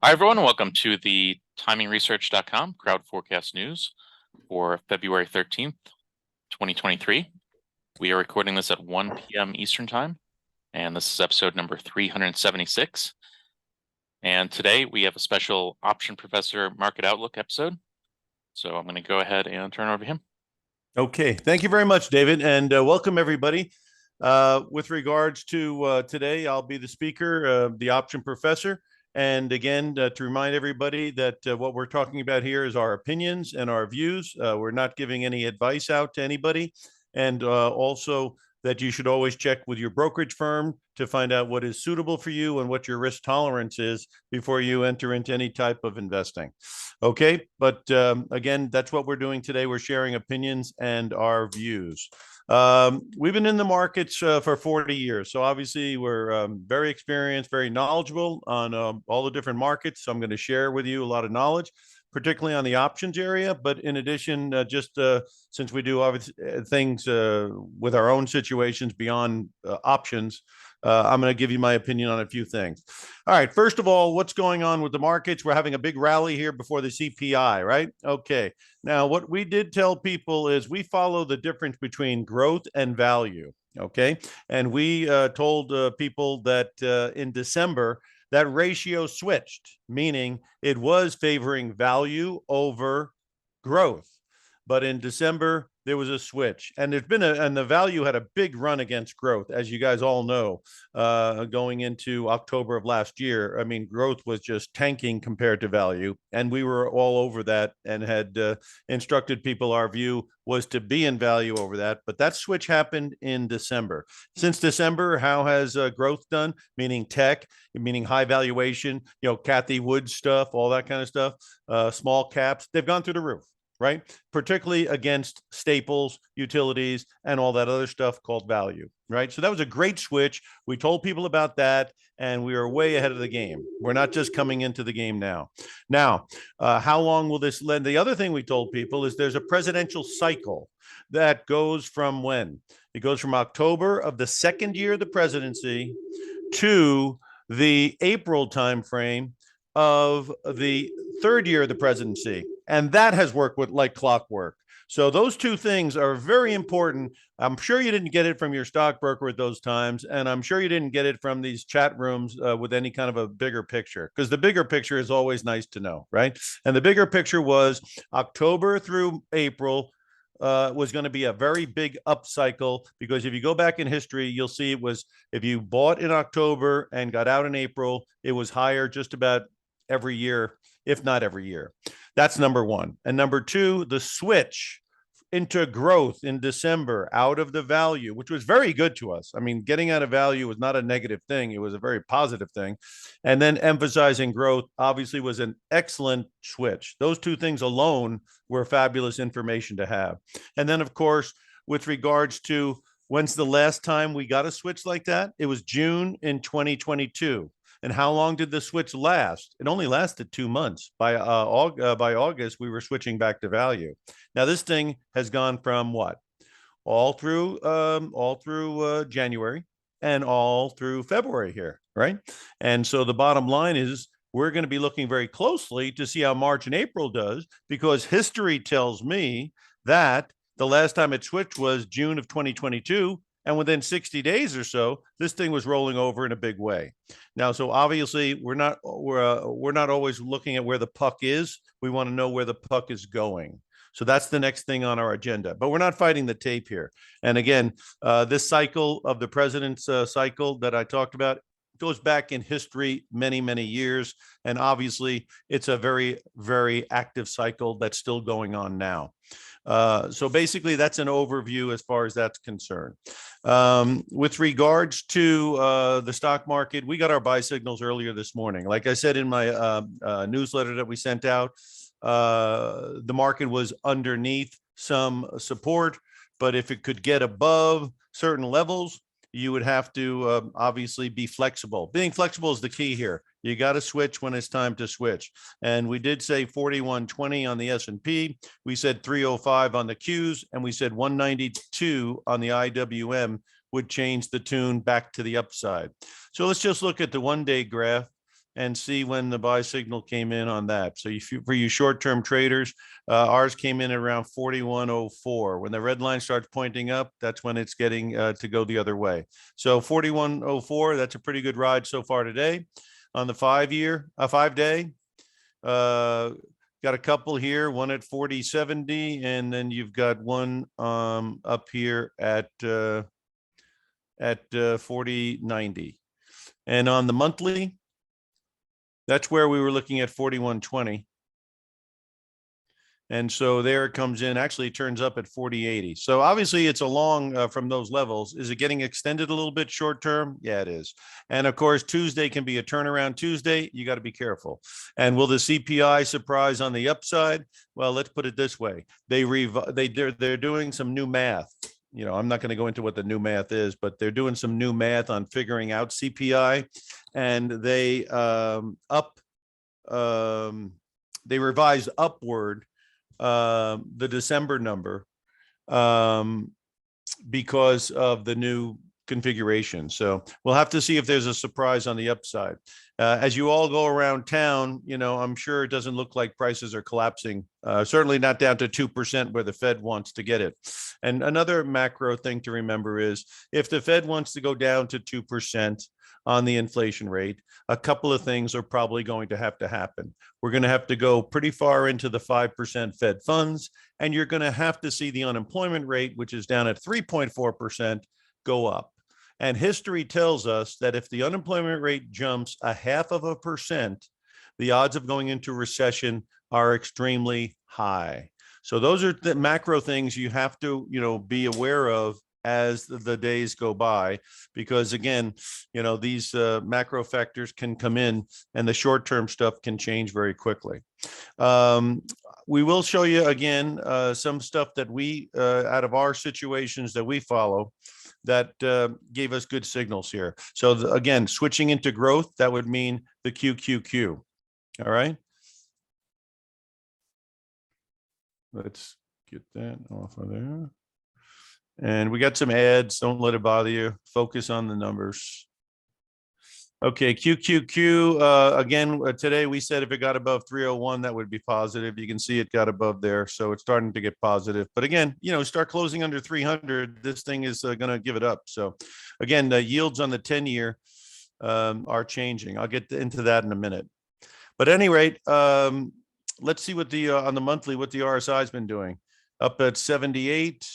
Hi, everyone. Welcome to the TimingResearch.com crowd forecast news for February 13th, 2023. We are recording this at 1 p.m. Eastern Time, and this is episode number 376. And today we have a special Option Professor Market Outlook episode. So I'm going to go ahead and turn it over to him. Okay, thank you very much, David, and welcome everybody. With regards to today, I'll be the speaker, the Option Professor. And again, to remind everybody that what we're talking about here is our opinions and our views. We're not giving any advice out to anybody. And also that you should always check with your brokerage firm to find out what is suitable for you and what your risk tolerance is before you enter into any type of investing. Okay, but again, that's what we're doing today. We're sharing opinions and our views. We've been in the markets for 40 years. So obviously we're very experienced, very knowledgeable on all the different markets. So I'm going to share with you a lot of knowledge, particularly on the options area. But in addition, since we do things with our own situations beyond options, I'm going to give you my opinion on a few things. All right. First of all, what's going on with the markets? We're having a big rally here before the CPI, right? Okay. Now, what we did tell people is we follow the difference between growth and value. Okay. And we told people that in December, that ratio switched, meaning it was favoring value over growth. But in December, there was a switch, and the value had a big run against growth, as you guys all know, going into October of last year. I mean, growth was just tanking compared to value, and we were all over that and had instructed people our view was to be in value over that. But that switch happened in December. Since December, how has growth done? Meaning tech, meaning high valuation, Kathy Wood stuff, all that kind of stuff, small caps, they've gone through the roof, right? Particularly against staples, utilities, and all that other stuff called value, right? So that was a great switch. We told people about that, and we are way ahead of the game. We're not just coming into the game now. Now, how long will this lend? The other thing we told people is there's a presidential cycle that goes from when? It goes from October of the second year of the presidency to the April timeframe of the third year of the presidency. And that has worked with like clockwork. So those two things are very important. I'm sure you didn't get it from your stockbroker at those times, and I'm sure you didn't get it from these chat rooms with any kind of a bigger picture, because the bigger picture is always nice to know, right? And the bigger picture was October through April was going to be a very big upcycle, because if you go back in history, you'll see it was, if you bought in October and got out in April, it was higher just about every year, if not every year. That's number one. And number two, the switch into growth in December out of the value, which was very good to us. I mean, getting out of value was not a negative thing. It was a very positive thing. And then emphasizing growth obviously was an excellent switch. Those two things alone were fabulous information to have. And then, of course, with regards to when's the last time we got a switch like that, it was June in 2022. And how long did the switch last? It only lasted 2 months. By August, we were switching back to value. Now this thing has gone from what? All through January and all through February here, right? And so the bottom line is we're going to be looking very closely to see how March and April does, because history tells me that the last time it switched was June of 2022. And within 60 days or so, this thing was rolling over in a big way. Now, so obviously we're not always looking at where the puck is. We want to know where the puck is going. So that's the next thing on our agenda. But we're not fighting the tape here. And again, this cycle of the president's cycle that I talked about goes back in history many, many years. And obviously, it's a very, very active cycle that's still going on now. So basically, that's an overview as far as that's concerned. With regards to the stock market, we got our buy signals earlier this morning. Like I said in my newsletter that we sent out, the market was underneath some support, but if it could get above certain levels, you would have to obviously be flexible. Being flexible is the key here. You got to switch when it's time to switch. And we did say 4120 on the S&P. We said 305 on the Qs, and we said 192 on the IWM would change the tune back to the upside. So let's just look at the one-day graph. and see when the buy signal came in on that. So for you short-term traders, ours came in at around 41.04. When the red line starts pointing up, that's when it's getting to go the other way. So 41.04, that's a pretty good ride so far today. On the 5-day, got a couple here, one at 40.70, and then you've got one up here at 40.90. And on the monthly, that's where we were looking at 41.20. And so there it comes in, actually turns up at 40.80. So obviously it's along from those levels. Is it getting extended a little bit short term? Yeah, it is. And of course, Tuesday can be a turnaround Tuesday. You got to be careful. And will the CPI surprise on the upside? Well, let's put it this way. They're doing some new math. I'm not going to go into what the new math is, but they're doing some new math on figuring out CPI, and they revised upward the December number because of the new configuration. So we'll have to see if there's a surprise on the upside. As you all go around town, I'm sure it doesn't look like prices are collapsing, certainly not down to 2% where the Fed wants to get it. And another macro thing to remember is if the Fed wants to go down to 2% on the inflation rate, a couple of things are probably going to happen. We're going to have to go pretty far into the 5% Fed funds, and you're going to have to see the unemployment rate, which is down at 3.4%, go up. And history tells us that if the unemployment rate jumps 0.5%, the odds of going into recession are extremely high. So those are the macro things you have to, be aware of as the days go by, because again, these macro factors can come in and the short-term stuff can change very quickly. We will show you again some stuff that we, out of our situations that we follow, that gave us good signals here. So again, switching into growth, that would mean the QQQ. All right. Let's get that off of there. And we got some ads. Don't let it bother you. Focus on the numbers. Okay, QQQ. Again, today we said if it got above 301, that would be positive. You can see it got above there. So it's starting to get positive. But again, start closing under 300. This thing is going to give it up. So again, the yields on the 10-year are changing. I'll get into that in a minute. But at any rate, let's see what on the monthly, what the RSI has been doing. Up at 78.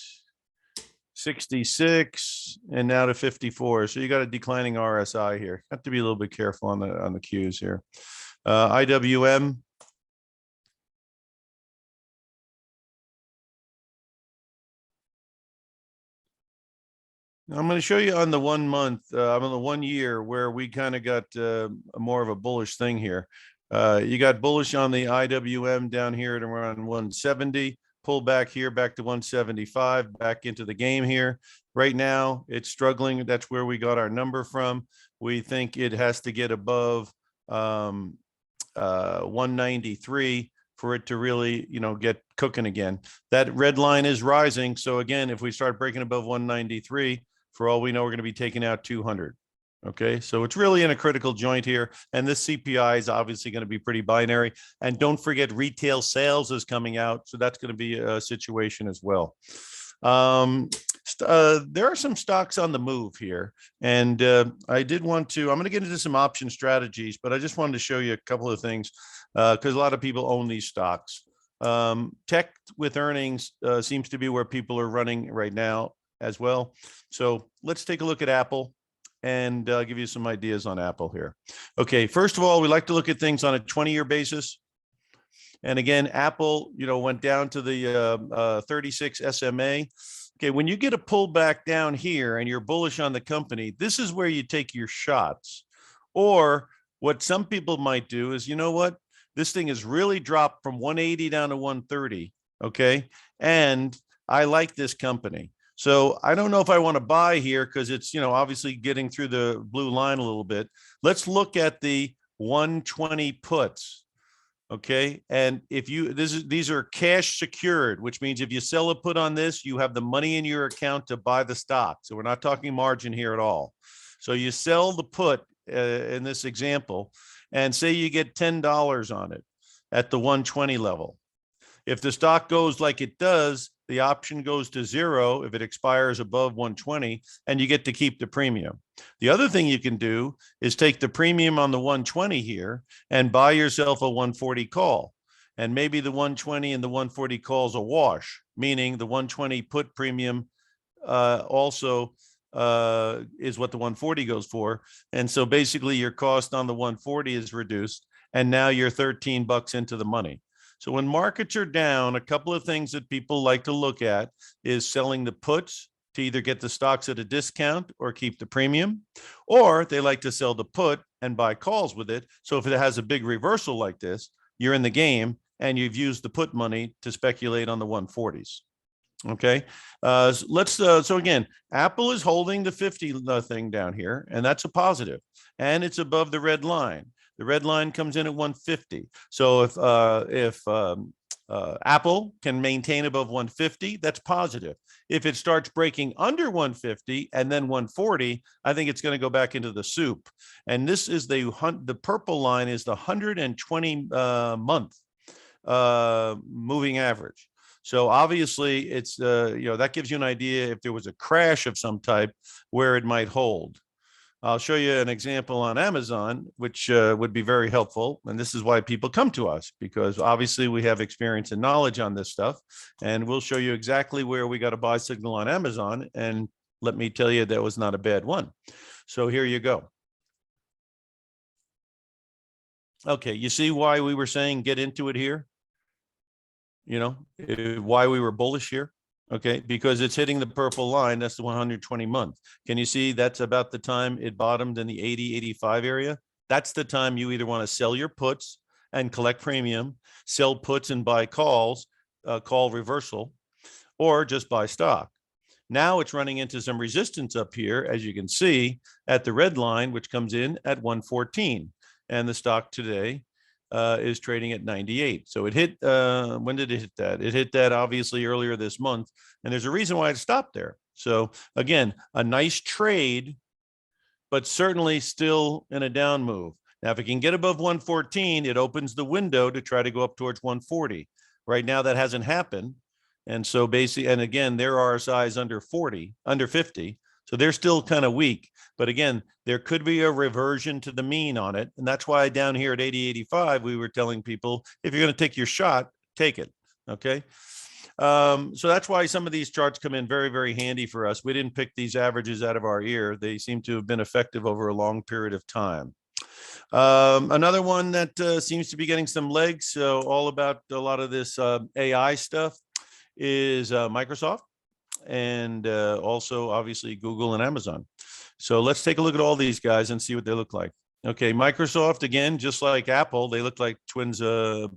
66 and now to 54. So you got a declining RSI here. Have to be a little bit careful on the cues here. IWM. I'm going to show you on the 1 month, on the 1 year, where we kind of got more of a bullish thing here. You got bullish on the IWM down here at around 170. Pull back here, back to 175, back into the game here. Right now, it's struggling. That's where we got our number from. We think it has to get above 193 for it to really, get cooking again. That red line is rising. So again, if we start breaking above 193, for all we know, we're going to be taking out 200. Okay, so it's really in a critical joint here. And this CPI is obviously going to be pretty binary. And don't forget, retail sales is coming out. So that's going to be a situation as well. There are some stocks on the move here. And I did want to, I'm going to get into some option strategies, but I just wanted to show you a couple of things because a lot of people own these stocks. Tech with earnings seems to be where people are running right now as well. So let's take a look at Apple. And I'll give you some ideas on Apple here. Okay, first of all, we like to look at things on a 20-year basis. And again, Apple, went down to the 36 SMA. Okay, when you get a pullback down here and you're bullish on the company, this is where you take your shots. Or what some people might do is, this thing has really dropped from 180 down to 130. Okay, and I like this company. So I don't know if I want to buy here because it's, obviously getting through the blue line a little bit. Let's look at the 120 puts. Okay. And if these are cash secured, which means if you sell a put on this, you have the money in your account to buy the stock. So we're not talking margin here at all. So you sell the put in this example, and say you get $10 on it at the 120 level. If the stock goes like it does, the option goes to zero if it expires above 120, and you get to keep the premium. The other thing you can do is take the premium on the 120 here and buy yourself a 140 call. And maybe the 120 and the 140 calls a wash, meaning the 120 put premium also is what the 140 goes for. And so basically your cost on the 140 is reduced, and now you're $13 into the money. So when markets are down, a couple of things that people like to look at is selling the puts to either get the stocks at a discount or keep the premium, or they like to sell the put and buy calls with it. So if it has a big reversal like this, you're in the game and you've used the put money to speculate on the 140s. Okay. So again, Apple is holding the 50 thing down here, and that's a positive, and it's above the red line. The red line comes in at 150. So if Apple can maintain above 150, that's positive. If it starts breaking under 150 and then 140, I think it's going to go back into the soup. And this is the purple line is the 120 month moving average. So obviously it's, that gives you an idea if there was a crash of some type where it might hold. I'll show you an example on Amazon, which would be very helpful. And this is why people come to us, because obviously we have experience and knowledge on this stuff. And we'll show you exactly where we got a buy signal on Amazon. And let me tell you, that was not a bad one. So here you go. Okay, you see why we were saying get into it here? Why we were bullish here? Okay, because it's hitting the purple line. That's the 120 month. Can you see that's about the time it bottomed in the 80, 85 area? That's the time you either want to sell your puts and collect premium, sell puts and buy calls, call reversal, or just buy stock. Now it's running into some resistance up here, as you can see, at the red line, which comes in at 114. And the stock today is trading at 98. So it hit, when did it hit that? It hit that obviously earlier this month. And there's a reason why it stopped there. So again, a nice trade, but certainly still in a down move. Now, if it can get above 114, it opens the window to try to go up towards 140. Right now, that hasn't happened. And so basically, and again, their RSI is under 50. So they're still kind of weak. But again, there could be a reversion to the mean on it. And that's why down here at 80, 85, we were telling people, if you're going to take your shot, take it. Okay. So that's why some of these charts come in very, very handy for us. We didn't pick these averages out of our ear. They seem to have been effective over a long period of time. Another one that seems to be getting some legs, so all about a lot of this AI stuff, is Microsoft, and also obviously Google and Amazon. So let's take a look at all these guys and see what they look like. Okay, Microsoft, again, just like Apple, they look like twins. They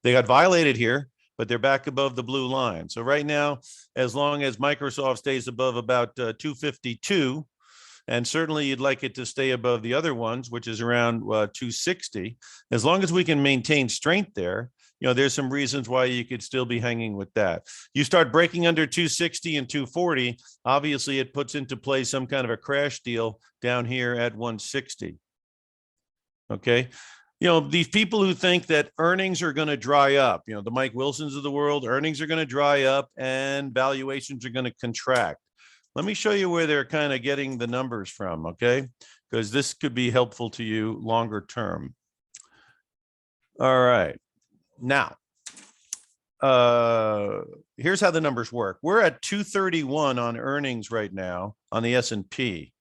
got violated here, but they're back above the blue line. So right now, as long as Microsoft stays above about 252, and certainly you'd like it to stay above the other ones, which is around 260. As long as we can maintain strength there, there's some reasons why you could still be hanging with that. You start breaking under 260 and 240, obviously it puts into play some kind of a crash deal down here at 160. Okay. These people who think that earnings are going to dry up, the Mike Wilsons of the world, earnings are going to dry up and valuations are going to contract. Let me show you where they're kind of getting the numbers from, okay? Because this could be helpful to you longer term. All right. Now, here's how the numbers work. We're at 231 on earnings right now on the S&P.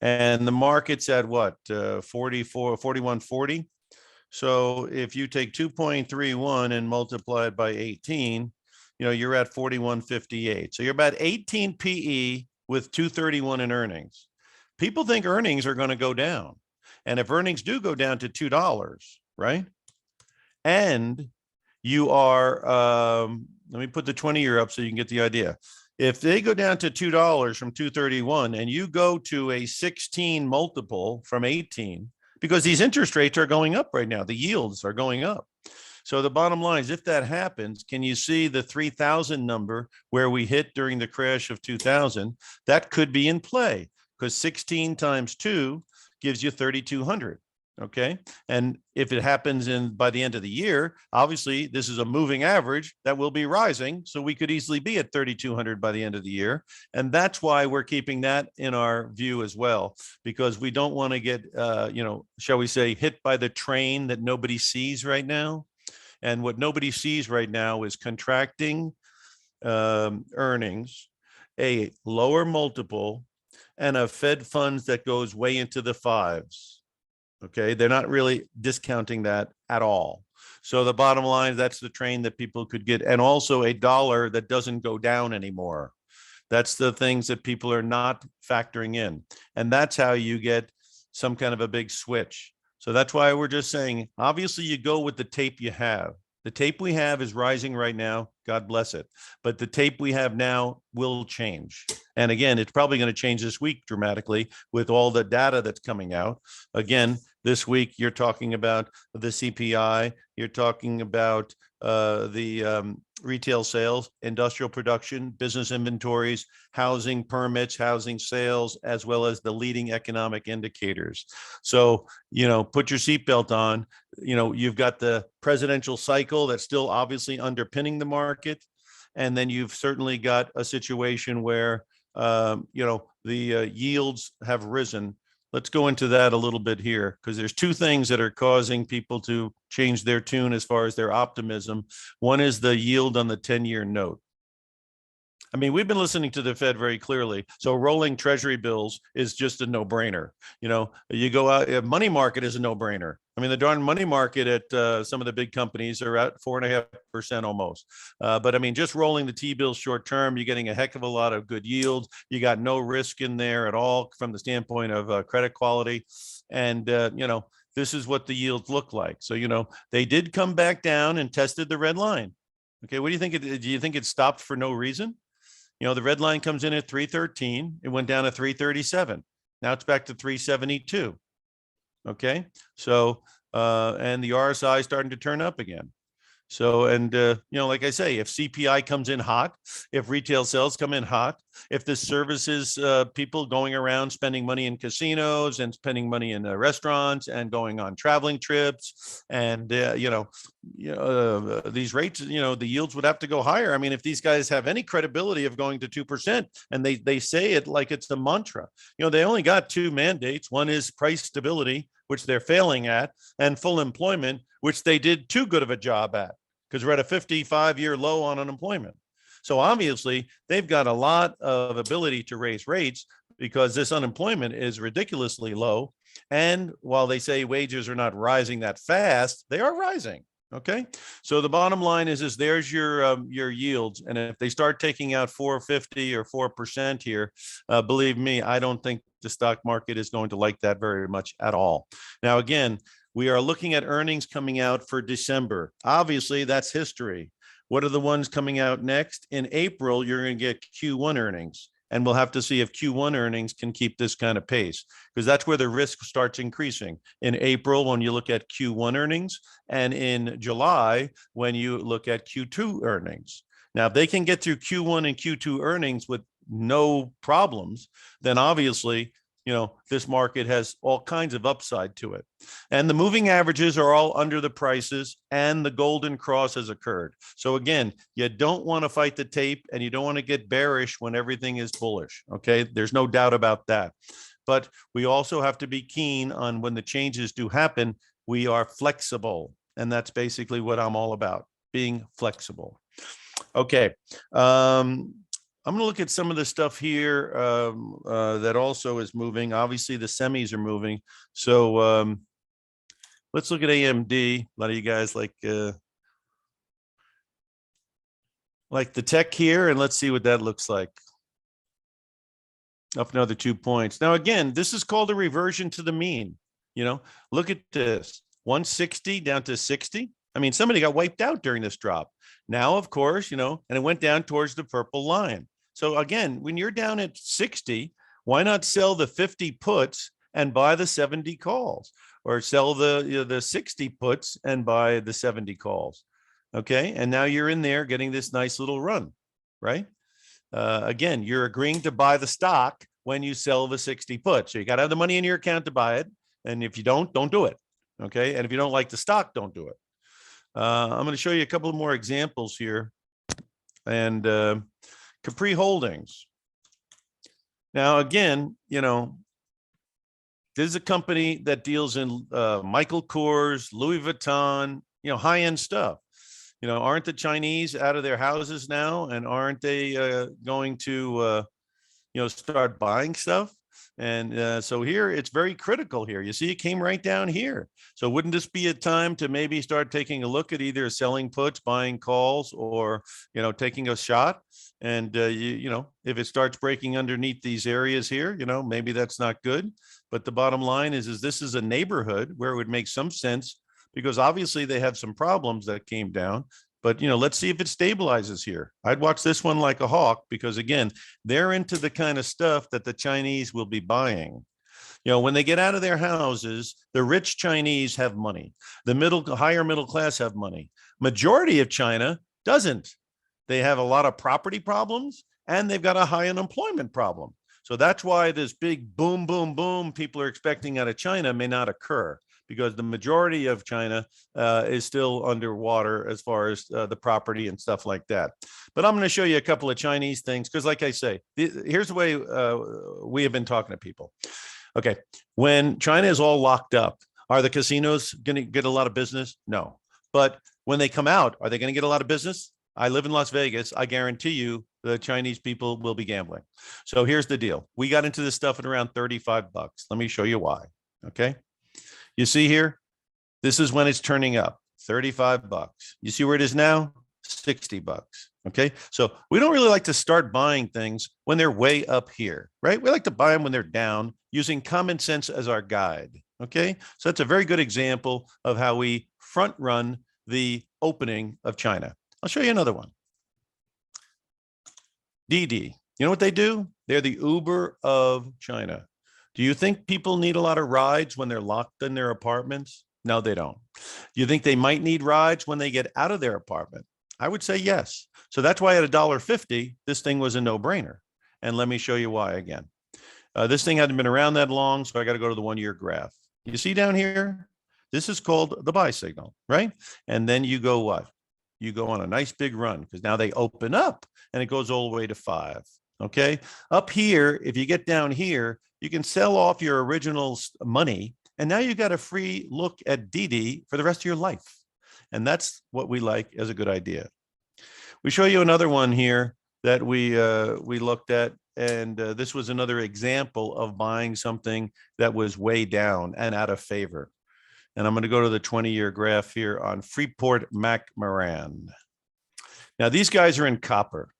And the market's at what? 4140. So if you take 2.31 and multiply it by 18, you're at 4158. So you're about 18 PE with 231 in earnings. People think earnings are going to go down. And if earnings do go down to $2, right? And you are, let me put the 20-year up so you can get the idea. If they go down to $2 from 231 and you go to a 16 multiple from 18, because these interest rates are going up right now, the yields are going up. So the bottom line is, if that happens, can you see the 3,000 number where we hit during the crash of 2000? That could be in play, because 16 times 2 gives you 3,200. Okay. And if it happens by the end of the year, obviously this is a moving average that will be rising. So we could easily be at 3,200 by the end of the year. And that's why we're keeping that in our view as well, because we don't want to get, shall we say, hit by the train that nobody sees right now. And what nobody sees right now is contracting earnings, a lower multiple, and a Fed funds that goes way into the fives. Okay, they're not really discounting that at all. So the bottom line, that's the train that people could get, and also a dollar that doesn't go down anymore. That's the things that people are not factoring in. And that's how you get some kind of a big switch. So that's why we're just saying, obviously you go with the tape you have. The tape we have is rising right now. God bless it. But the tape we have now will change. And again, it's probably going to change this week dramatically with all the data that's coming out. Again, this week, you're talking about the CPI, you're talking about the retail sales, industrial production, business inventories, housing permits, housing sales, as well as the leading economic indicators. So, put your seatbelt on. You've got the presidential cycle that's still obviously underpinning the market. And then you've certainly got a situation where, the yields have risen. Let's go into that a little bit here, because there's two things that are causing people to change their tune as far as their optimism. One is the yield on the 10-year note. I mean, we've been listening to the Fed very clearly. So rolling treasury bills is just a no-brainer. You go out, money market is a no-brainer. I mean, the darn money market at some of the big companies are at 4.5% almost. But I mean, just rolling the T-bills short term, you're getting a heck of a lot of good yields. You got no risk in there at all from the standpoint of credit quality. And, this is what the yields look like. So, they did come back down and tested the red line. Okay, what do you think? Do you think it stopped for no reason? The red line comes in at 313. It went down to 337. Now it's back to 372. Okay. So, and the RSI is starting to turn up again. So, and, like I say, if CPI comes in hot, if retail sales come in hot, if the services people going around spending money in casinos and spending money in restaurants and going on traveling trips, and, these rates, the yields would have to go higher. I mean, if these guys have any credibility of going to 2%, and they say it like it's a mantra, they only got two mandates. One is price stability, which they're failing at, and full employment, which they did too good of a job at, because we're at a 55-year low on unemployment. So obviously, they've got a lot of ability to raise rates because this unemployment is ridiculously low. And while they say wages are not rising that fast, they are rising. Okay. So the bottom line is there's your yields. And if they start taking out 450 or 4% here, believe me, I don't think the stock market is going to like that very much at all. Now, again, we are looking at earnings coming out for December. Obviously, that's history. What are the ones coming out next? In April, you're going to get Q1 earnings. And we'll have to see if Q1 earnings can keep this kind of pace, because that's where the risk starts increasing. In April, when you look at Q1 earnings, and in July, when you look at Q2 earnings. Now, if they can get through Q1 and Q2 earnings with no problems, then obviously, this market has all kinds of upside to it. And the moving averages are all under the prices, and the golden cross has occurred. So again, you don't want to fight the tape, and you don't want to get bearish when everything is bullish. Okay. There's no doubt about that. But we also have to be keen on when the changes do happen, we are flexible. And that's basically what I'm all about, being flexible. Okay. I'm going to look at some of the stuff here that also is moving. Obviously, the semis are moving. So let's look at AMD. A lot of you guys like the tech here, and let's see what that looks like. Up another 2 points. Now, again, this is called a reversion to the mean. Look at this, 160 down to 60. I mean, somebody got wiped out during this drop. Now, of course, and it went down towards the purple line. So again, when you're down at 60, why not sell the 50 puts and buy the 70 calls, or sell the 60 puts and buy the 70 calls? Okay. And now you're in there getting this nice little run, right? Again, you're agreeing to buy the stock, when you sell the 60 put. So you got to have the money in your account to buy it. And if you don't do it. Okay. And if you don't like the stock, don't do it. I'm going to show you a couple of more examples here. And Capri Holdings. Now, again, this is a company that deals in Michael Kors, Louis Vuitton, high-end stuff. Aren't the Chinese out of their houses now? And aren't they going to, start buying stuff? And so here, it's very critical here. You see, it came right down here. So wouldn't this be a time to maybe start taking a look at either selling puts, buying calls, or, taking a shot? And, if it starts breaking underneath these areas here, maybe that's not good. But the bottom line is this is a neighborhood where it would make some sense, because obviously they have some problems that came down. But, let's see if it stabilizes here. I'd watch this one like a hawk, because, again, they're into the kind of stuff that the Chinese will be buying. When they get out of their houses, the rich Chinese have money. The higher middle class have money. Majority of China doesn't. They have a lot of property problems, and they've got a high unemployment problem. So that's why this big boom, boom, boom people are expecting out of China may not occur, because the majority of China is still underwater as far as the property and stuff like that. But I'm going to show you a couple of Chinese things, because like I say, here's the way we have been talking to people. Okay, when China is all locked up, are the casinos going to get a lot of business? No. But when they come out, are they going to get a lot of business? I live in Las Vegas. I guarantee you the Chinese people will be gambling. So here's the deal. We got into this stuff at around 35 bucks. Let me show you why. Okay. You see here, this is when it's turning up, 35 bucks. You see where it is now? 60 bucks. Okay. So we don't really like to start buying things when they're way up here, right? We like to buy them when they're down, using common sense as our guide. Okay. So that's a very good example of how we front run the opening of China. I'll show you another one. DD. You know what they do? They're the Uber of China. Do you think people need a lot of rides when they're locked in their apartments? No, they don't. Do you think they might need rides when they get out of their apartment? I would say yes. So that's why at $1.50, this thing was a no-brainer. And let me show you why again. This thing hadn't been around that long, so I got to go to the 1-year graph. You see down here? This is called the buy signal, right? And then you go what? You go on a nice big run, because now they open up and it goes all the way to 5. Okay. Up here, if you get down here, you can sell off your original money. And now you got a free look at DD for the rest of your life. And that's what we like as a good idea. We show you another one here that we looked at. And this was another example of buying something that was way down and out of favor. And I'm going to go to the 20-year graph here on Freeport-McMoRan. Now, these guys are in copper.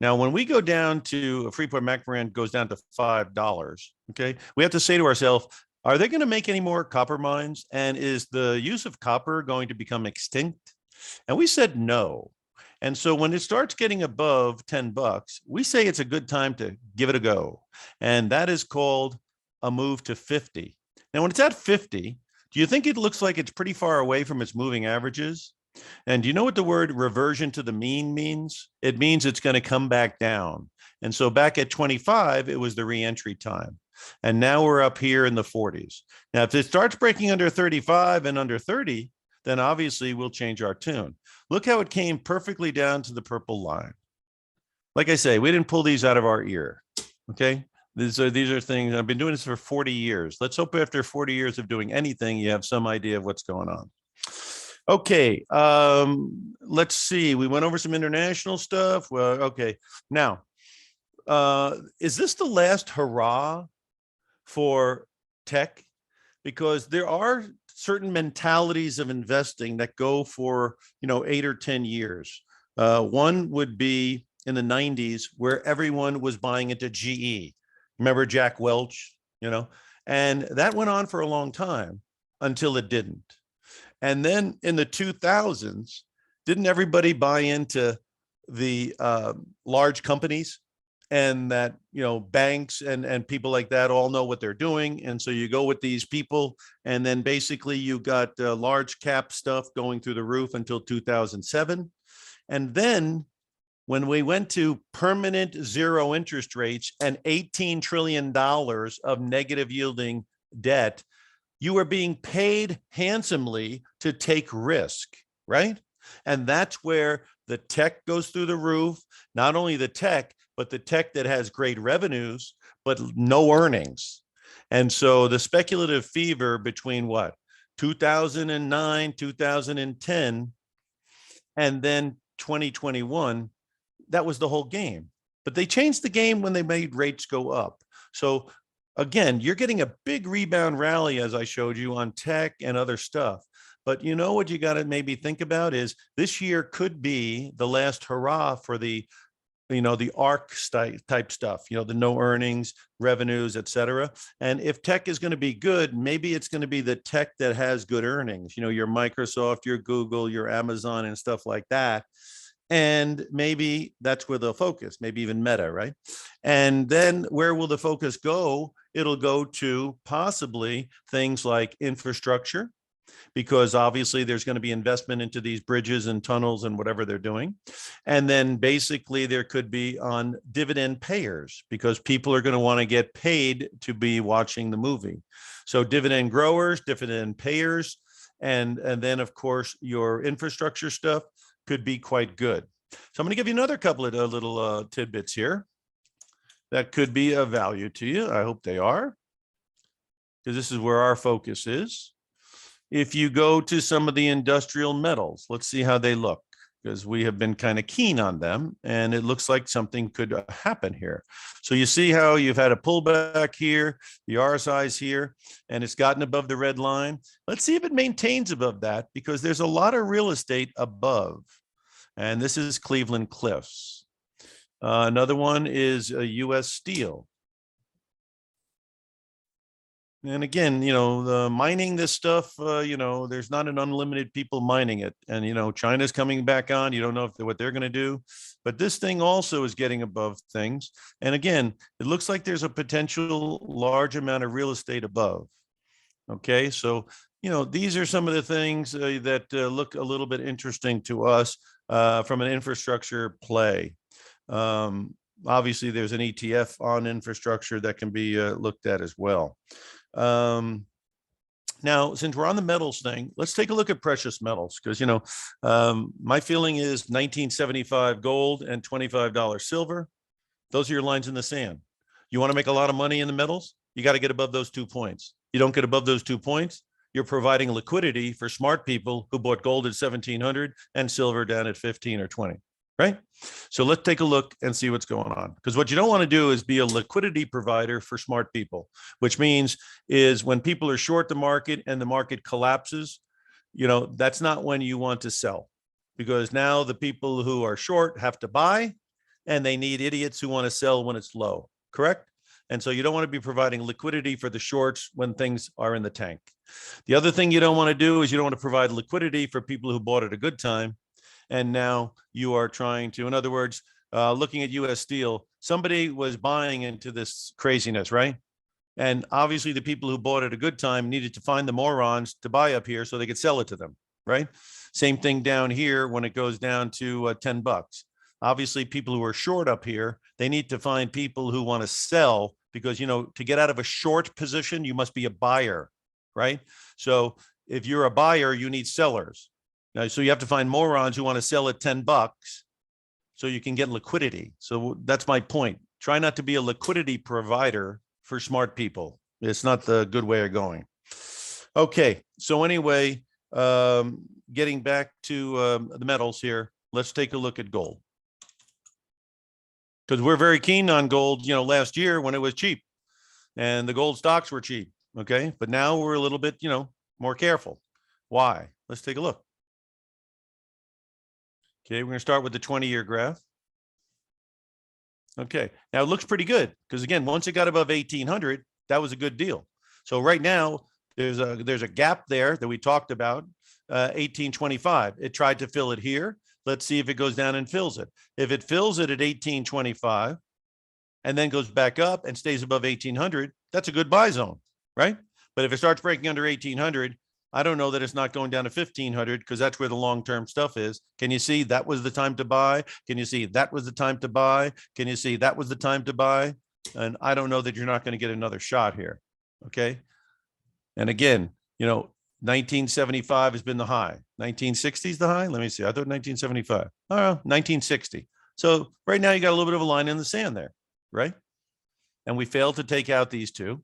Now, when we go down to Freeport-McMoRan goes down to $5, okay, we have to say to ourselves, are they going to make any more copper mines? And is the use of copper going to become extinct? And we said no. And so when it starts getting above 10 bucks, we say it's a good time to give it a go. And that is called a move to 50. Now, when it's at 50, do you think it looks like it's pretty far away from its moving averages? And do you know what the word reversion to the mean means? It means it's going to come back down. And so back at 25, it was the reentry time. And now we're up here in the 40s. Now, if it starts breaking under 35 and under 30, then obviously we'll change our tune. Look how it came perfectly down to the purple line. Like I say, we didn't pull these out of our ear. Okay. These are things, I've been doing this for 40 years. Let's hope after 40 years of doing anything, you have some idea of what's going on. Okay, let's see. We went over some international stuff. Well, okay. Now, is this the last hurrah for tech? Because there are certain mentalities of investing that go for, 8 or 10 years. One would be in the 90s where everyone was buying into GE. Remember Jack Welch, and that went on for a long time until it didn't. And then in the 2000s, didn't everybody buy into the large companies, and that, banks and people like that all know what they're doing. And so you go with these people, and then basically you got large cap stuff going through the roof until 2007. And then when we went to permanent zero interest rates and $18 trillion of negative yielding debt, you are being paid handsomely to take risk, right? And that's where the tech goes through the roof. Not only the tech, but the tech that has great revenues, but no earnings. And so the speculative fever between what? 2009, 2010, and then 2021, that was the whole game. But they changed the game when they made rates go up. So again, you're getting a big rebound rally, as I showed you, on tech and other stuff. But you know what you got to maybe think about is this year could be the last hurrah for the ARC type stuff, the no earnings, revenues, et cetera. And if tech is going to be good, maybe it's going to be the tech that has good earnings, your Microsoft, your Google, your Amazon, and stuff like that. And maybe that's where they'll focus, maybe even Meta, right? And then where will the focus go? It'll go to possibly things like infrastructure, because obviously there's going to be investment into these bridges and tunnels and whatever they're doing. And then basically there could be on dividend payers, because people are going to want to get paid to be watching the movie. So dividend growers, dividend payers, and then of course your infrastructure stuff could be quite good. So I'm going to give you another couple of little tidbits here that could be of value to you. I hope they are, because this is where our focus is. If you go to some of the industrial metals, let's see how they look, because we have been kind of keen on them, and it looks like something could happen here. So you see how you've had a pullback here, the RSI's here, and it's gotten above the red line. Let's see if it maintains above that, because there's a lot of real estate above. And this is Cleveland Cliffs. Another one is U.S. Steel. And again, the mining this stuff, there's not an unlimited people mining it. And, China's coming back on. You don't know what they're going to do. But this thing also is getting above things. And again, it looks like there's a potential large amount of real estate above. Okay, so, these are some of the things that look a little bit interesting to us from an infrastructure play. Obviously, there's an ETF on infrastructure that can be looked at as well. Now, since we're on the metals thing, let's take a look at precious metals, because, my feeling is 1975 gold and $25 silver. Those are your lines in the sand. You want to make a lot of money in the metals? You got to get above those 2 points. You don't get above those 2 points, you're providing liquidity for smart people who bought gold at 1,700 and silver down at 15 or 20. Right? So let's take a look and see what's going on. Because what you don't want to do is be a liquidity provider for smart people, which means is when people are short the market and the market collapses, that's not when you want to sell, because now the people who are short have to buy, and they need idiots who want to sell when it's low. Correct? And so you don't want to be providing liquidity for the shorts when things are in the tank. The other thing you don't want to do is you don't want to provide liquidity for people who bought at a good time. And now you are trying to, in other words, looking at U.S. Steel, somebody was buying into this craziness, right? And obviously the people who bought at a good time needed to find the morons to buy up here so they could sell it to them, right? Same thing down here when it goes down to $10. Obviously, people who are short up here, they need to find people who want to sell, because, to get out of a short position, you must be a buyer, right? So if you're a buyer, you need sellers. Now, so you have to find morons who want to sell at $10 so you can get liquidity. So that's my point. Try not to be a liquidity provider for smart people. It's not the good way of going. Okay, so anyway, getting back to the metals here, let's take a look at gold. Because we're very keen on gold, last year when it was cheap and the gold stocks were cheap. Okay, but now we're a little bit, more careful. Why? Let's take a look. Okay, we're going to start with the 20-year graph. Okay, now it looks pretty good, because again, once it got above 1,800, that was a good deal. So right now there's a gap there that we talked about, 1825. It tried to fill it here. Let's see if it goes down and fills it. If it fills it at 1825 and then goes back up and stays above 1,800, that's a good buy zone, right? But if it starts breaking under 1,800, I don't know that it's not going down to 1500 because that's where the long-term stuff is. Can you see that was the time to buy? Can you see that was the time to buy? Can you see that was the time to buy? And I don't know that you're not going to get another shot here. Okay. And again, 1975 has been the high. 1960 is the high. Let me see. I thought 1975. Oh, 1960. So right now you got a little bit of a line in the sand there, right? And we failed to take out these two.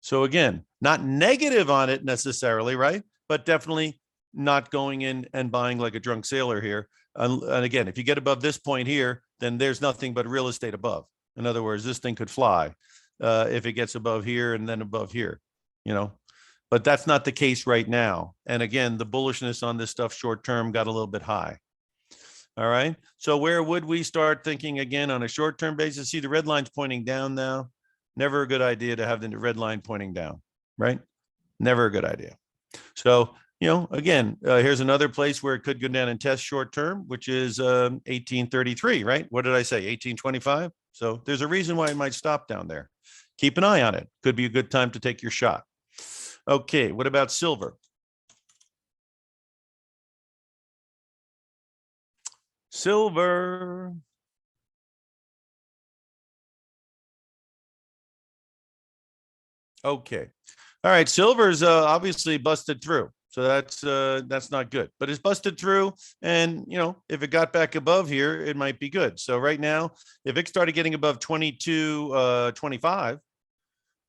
So again, not negative on it necessarily, right? But definitely not going in and buying like a drunk sailor here. And again, if you get above this point here, then there's nothing but real estate above. In other words, this thing could fly if it gets above here and then above here, but that's not the case right now. And again, the bullishness on this stuff short term got a little bit high. All right. So where would we start thinking again on a short term basis? See, the red line's pointing down now. Never a good idea to have the red line pointing down, right? Never a good idea. So, again, here's another place where it could go down and test short term, which is 1833, right? What did I say? 1825. So there's a reason why it might stop down there. Keep an eye on it. Could be a good time to take your shot. Okay, what about silver? Silver. Okay. All right. Silver's obviously busted through. So that's not good, but it's busted through. And, if it got back above here, it might be good. So right now, if it started getting above 22.25,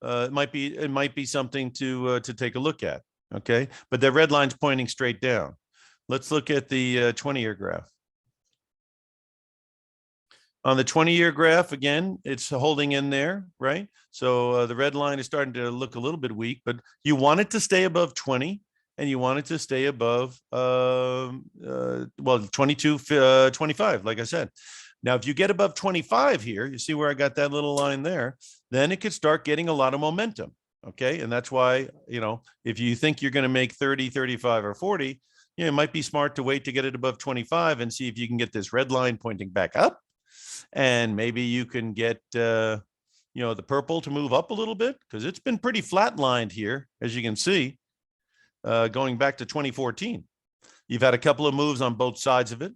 it might be something to take a look at. Okay. But the red line's pointing straight down. Let's look at the 20-year graph. On the 20-year graph, again, it's holding in there, right? So the red line is starting to look a little bit weak, but you want it to stay above 20 and you want it to stay above, 22, 25, like I said. Now, if you get above 25 here, you see where I got that little line there, then it could start getting a lot of momentum. Okay. And that's why, if you think you're going to make 30, 35 or 40, it might be smart to wait to get it above 25 and see if you can get this red line pointing back up. And maybe you can get, the purple to move up a little bit because it's been pretty flatlined here, as you can see, going back to 2014. You've had a couple of moves on both sides of it,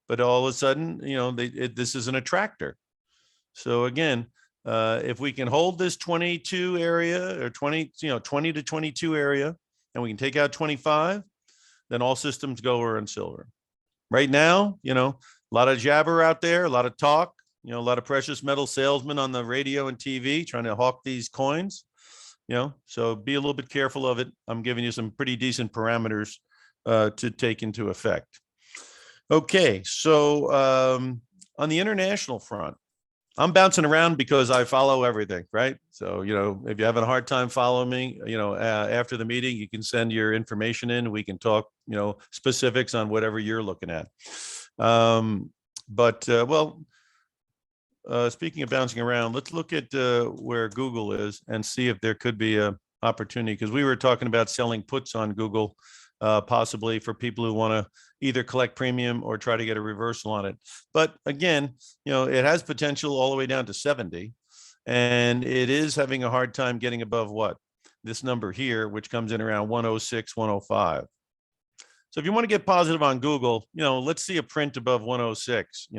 but all of a sudden, this is an attractor. So again, if we can hold this 22 area or 20 to 22 area, and we can take out 25, then all systems go are in silver. Right now, a lot of jabber out there, a lot of talk, a lot of precious metal salesmen on the radio and TV trying to hawk these coins, so be a little bit careful of it. I'm giving you some pretty decent parameters to take into effect. Okay, so on the international front, I'm bouncing around because I follow everything, right? So, if you're having a hard time following me, after the meeting, you can send your information in. We can talk, specifics on whatever you're looking at. Speaking of bouncing around, let's look at where Google is and see if there could be a opportunity, because we were talking about selling puts on Google, possibly for people who want to either collect premium or try to get a reversal on it. But again, it has potential all the way down to 70, and it is having a hard time getting above this number here, which comes in around 106, 105. So if you want to get positive on Google, let's see a print above 106,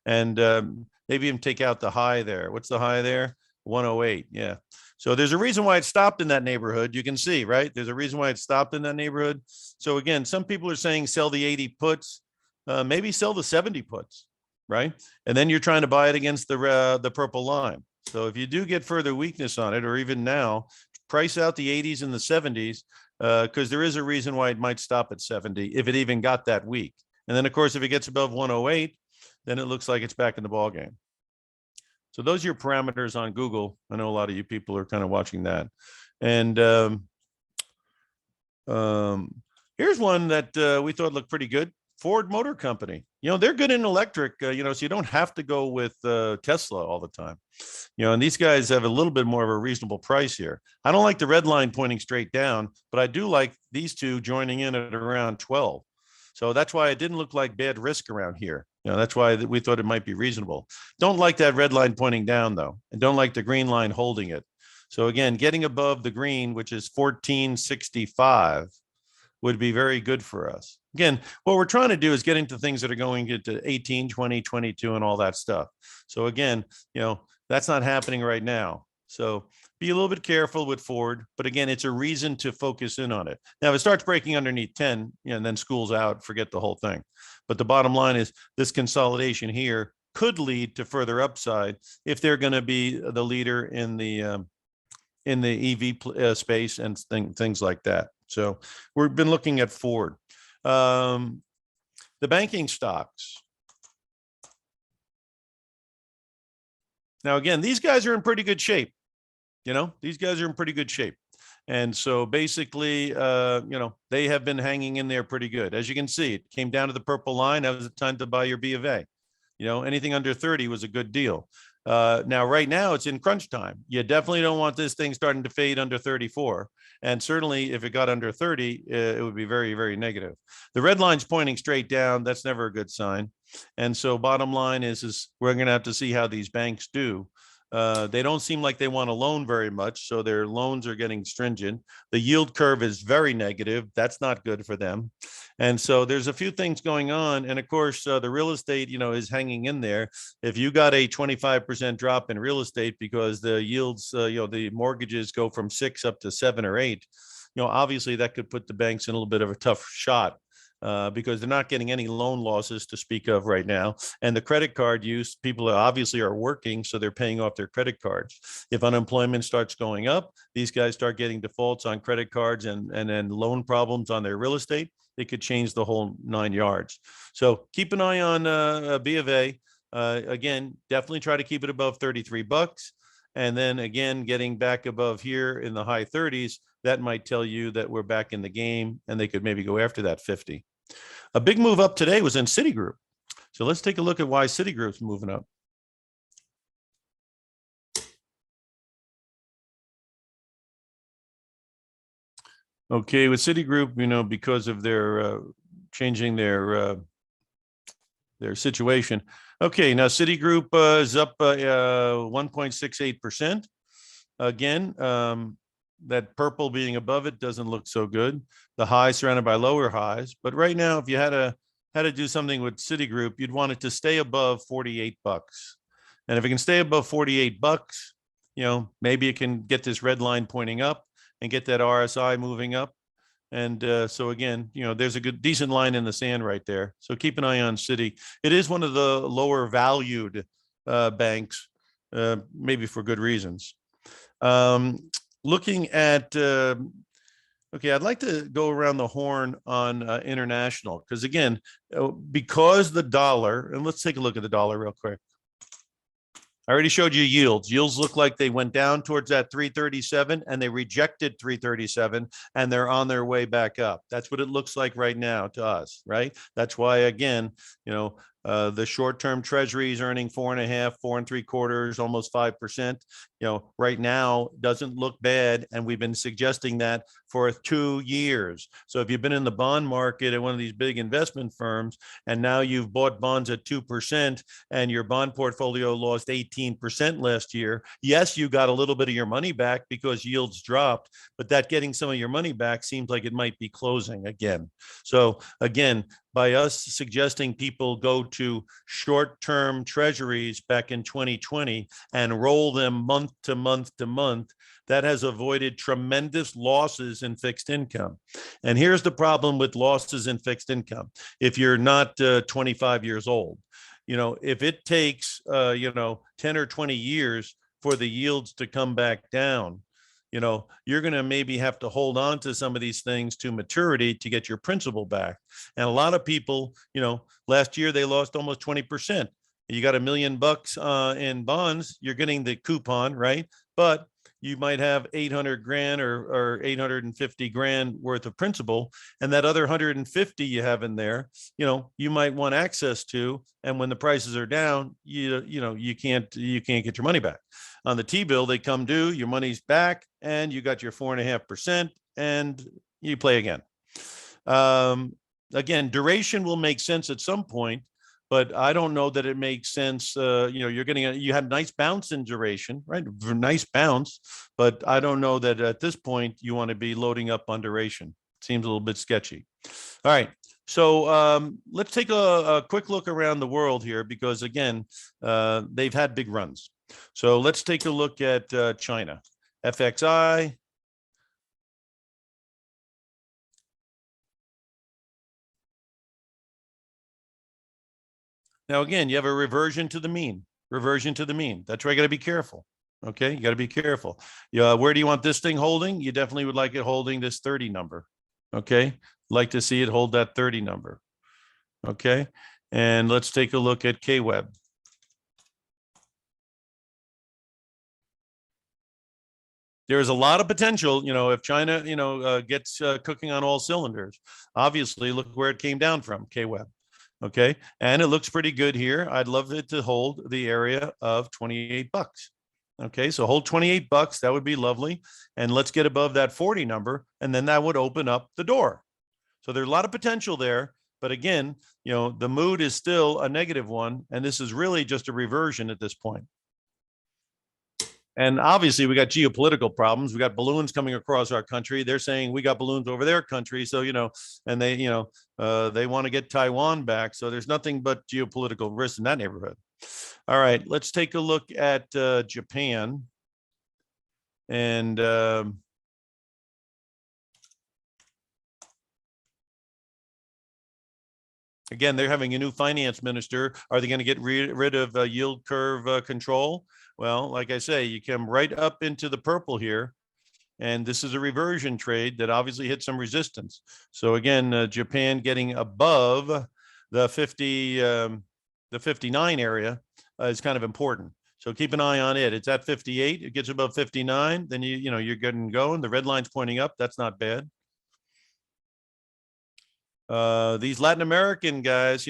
and maybe even take out the high there. What's the high there? 108. Yeah. So there's a reason why it stopped in that neighborhood. You can see, right? There's a reason why it stopped in that neighborhood. So again, some people are saying sell the 80 puts, maybe sell the 70 puts, right? And then you're trying to buy it against the purple line. So if you do get further weakness on it, or even now, price out the 80s and the 70s, because there is a reason why it might stop at 70 if it even got that weak. And then, of course, if it gets above 108, then it looks like it's back in the ball game. So those are your parameters on Google. I know a lot of you people are kind of watching that. And here's one that we thought looked pretty good. Ford Motor Company. They're good in electric, so you don't have to go with Tesla all the time. And these guys have a little bit more of a reasonable price here. I don't like the red line pointing straight down, but I do like these two joining in at around 12. So that's why it didn't look like bad risk around here. That's why we thought it might be reasonable. Don't like that red line pointing down, though, and don't like the green line holding it. So again, getting above the green, which is 1465, would be very good for us. Again, what we're trying to do is get into things that are going into 18, 20, 22, and all that stuff. So again, that's not happening right now. So be a little bit careful with Ford, but again, it's a reason to focus in on it. Now, if it starts breaking underneath 10, and then school's out, forget the whole thing. But the bottom line is this consolidation here could lead to further upside if they're going to be the leader in the EV space and things like that. So we've been looking at Ford. The banking stocks. Now, again, these guys are in pretty good shape. These guys are in pretty good shape. And so basically, they have been hanging in there pretty good. As you can see, it came down to the purple line. That was the time to buy your B of A. Anything under 30 was a good deal. Now, right now, it's in crunch time. You definitely don't want this thing starting to fade under 34. And certainly, if it got under 30, it would be very, very negative. The red line's pointing straight down. That's never a good sign. And so bottom line is we're going to have to see how these banks do. They don't seem like they want to loan very much, so their loans are getting stringent. The yield curve is very negative. That's not good for them. And so there's a few things going on. And of course, the real estate, is hanging in there. If you got a 25% drop in real estate because the yields, the mortgages go from 6 up to 7 or 8, obviously that could put the banks in a little bit of a tough shot. Because they're not getting any loan losses to speak of right now. And the credit card use, people obviously are working, so they're paying off their credit cards. If unemployment starts going up, these guys start getting defaults on credit cards and then loan problems on their real estate. It could change the whole 9 yards. So keep an eye on B of A. Again, definitely try to keep it above $33. And then again, getting back above here in the high 30s, that might tell you that we're back in the game and they could maybe go after that 50. A big move up today was in Citigroup. So let's take a look at why Citigroup's moving up. Okay, with Citigroup, because of their changing their situation. Okay, now Citigroup is up 1.68%. Again, that purple being above it doesn't look so good. The high surrounded by lower highs. But right now, if you had to do something with Citigroup, you'd want it to stay above $48. And if it can stay above $48, maybe it can get this red line pointing up and get that RSI moving up. And so again, there's a decent line in the sand right there. So keep an eye on Citi. It is one of the lower valued banks, maybe for good reasons. Looking at, okay, I'd like to go around the horn on international, because again, because the dollar, and let's take a look at the dollar real quick. I already showed you yields. Yields look like they went down towards that 337 and they rejected 337 and they're on their way back up. That's what it looks like right now to us, right? That's why, again, the short-term treasuries earning 4.5%, 4.75%, almost 5%, right now doesn't look bad. And we've been suggesting that for 2 years. So if you've been in the bond market at one of these big investment firms, and now you've bought bonds at 2% and your bond portfolio lost 18% last year, yes, you got a little bit of your money back because yields dropped, but that getting some of your money back seems like it might be closing again. So again, by us suggesting people go to short-term treasuries back in 2020 and roll them month to month to month, that has avoided tremendous losses in fixed income. And here's the problem with losses in fixed income. If you're not 25 years old, if it takes, 10 or 20 years for the yields to come back down, you're going to maybe have to hold on to some of these things to maturity to get your principal back. And a lot of people, last year they lost almost 20%. You got $1 million in bonds, you're getting the coupon, right? But you might have 800 grand or 850 grand worth of principal, and that other 150 you have in there, you might want access to. And when the prices are down, you can't get your money back. On the T-bill, they come due, your money's back, and you got your 4.5%, and you play again. Again, duration will make sense at some point, but I don't know that it makes sense. You're you had a nice bounce in duration, right? Nice bounce, but I don't know that at this point you want to be loading up on duration. Seems a little bit sketchy. All right. So let's take a quick look around the world here, because again, they've had big runs. So let's take a look at China. FXI. Now, again, you have a reversion to the mean, reversion to the mean. That's where you got to be careful. Okay, you got to be careful. Where do you want this thing holding? You definitely would like it holding this 30 number. Okay, like to see it hold that 30 number. Okay, and let's take a look at KWeb. There's a lot of potential, if China, gets cooking on all cylinders. Obviously, look where it came down from, KWeb. Okay, and it looks pretty good here. I'd love it to hold the area of 28 bucks. Okay, so hold 28 bucks. That would be lovely. And let's get above that 40 number, and then that would open up the door. So there's a lot of potential there. But again, the mood is still a negative one, and this is really just a reversion at this point. And obviously, we got geopolitical problems. We got balloons coming across our country. They're saying we got balloons over their country. So, and they, they want to get Taiwan back. So there's nothing but geopolitical risk in that neighborhood. All right, let's take a look at Japan. And again, they're having a new finance minister. Are they going to get rid of yield curve control? Well, like I say, you come right up into the purple here, and this is a reversion trade that obviously hit some resistance. So again, Japan getting above the 59 area is kind of important. So keep an eye on it. It's at 58. It gets above 59, then you're good and going. The red line's pointing up. That's not bad. These Latin American guys,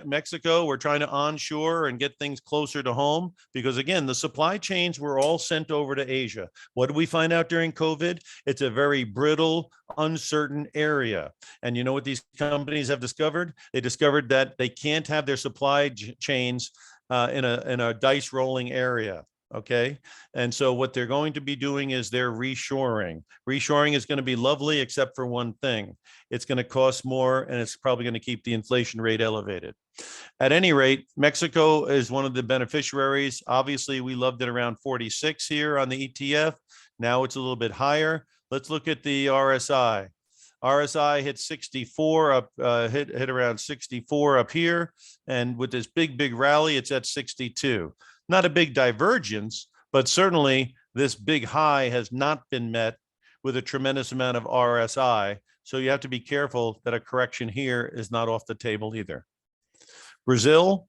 Mexico, we're trying to onshore and get things closer to home, because again, the supply chains were all sent over to Asia. What did we find out during COVID? It's a very brittle, uncertain area. And you know what these companies have discovered? They discovered that they can't have their supply chains in a dice rolling area. Okay. And so what they're going to be doing is they're reshoring. Reshoring is going to be lovely, except for one thing. It's going to cost more, and it's probably going to keep the inflation rate elevated. At any rate, Mexico is one of the beneficiaries. Obviously, we loved it around 46 here on the ETF. Now it's a little bit higher. Let's look at the RSI. RSI hit 64 up, hit around 64 up here. And with this big rally, it's at 62. Not a big divergence, but certainly this big high has not been met with a tremendous amount of RSI. So you have to be careful that a correction here is not off the table either. Brazil,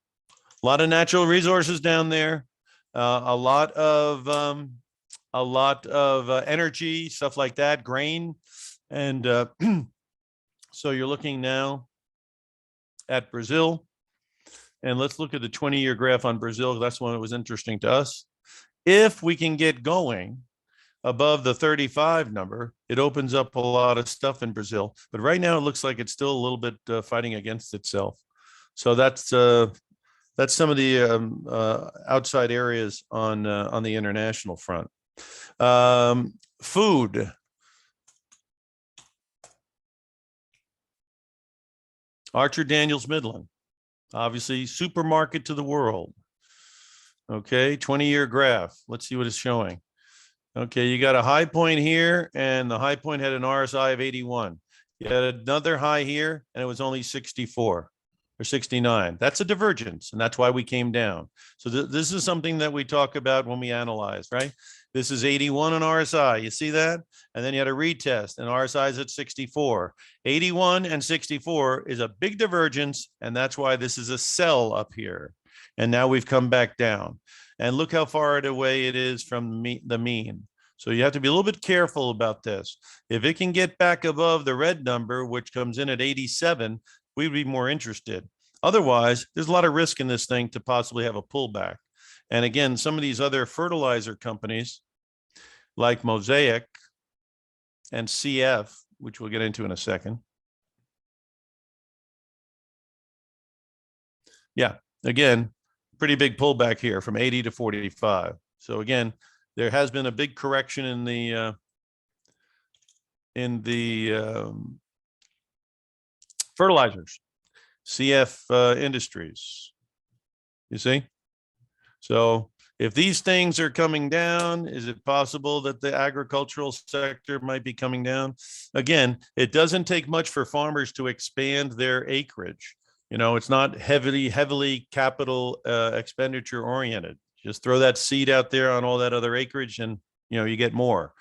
a lot of natural resources down there, a lot of energy, stuff like that, grain. And so you're looking now at Brazil. And let's look at the 20-year graph on Brazil. That's one that was interesting to us. If we can get going above the 35 number, it opens up a lot of stuff in Brazil. But right now, it looks like it's still a little bit fighting against itself. So that's some of the outside areas on the international front. Food. Archer Daniels Midland. Obviously, supermarket to the world. Okay, 20-year graph. Let's see what it's showing. Okay, you got a high point here, and the high point had an RSI of 81. You had another high here, and it was only 64 or 69. That's a divergence, and that's why we came down. So this is something that we talk about when we analyze, right? This is 81 on RSI. You see that? And then you had a retest, and RSI is at 64. 81 and 64 is a big divergence, and that's why this is a sell up here. And now we've come back down. And look how far away it is from the mean. So you have to be a little bit careful about this. If it can get back above the red number, which comes in at 87, we'd be more interested. Otherwise, there's a lot of risk in this thing to possibly have a pullback. And again, some of these other fertilizer companies like Mosaic and CF, which we'll get into in a second. Yeah, again, pretty big pullback here from 80 to 45. So again, there has been a big correction in the fertilizers, CF Industries. You see? So if these things are coming down, is it possible that the agricultural sector might be coming down? Again, it doesn't take much for farmers to expand their acreage. You know, it's not heavily capital expenditure oriented. Just throw that seed out there on all that other acreage and, you know, you get more.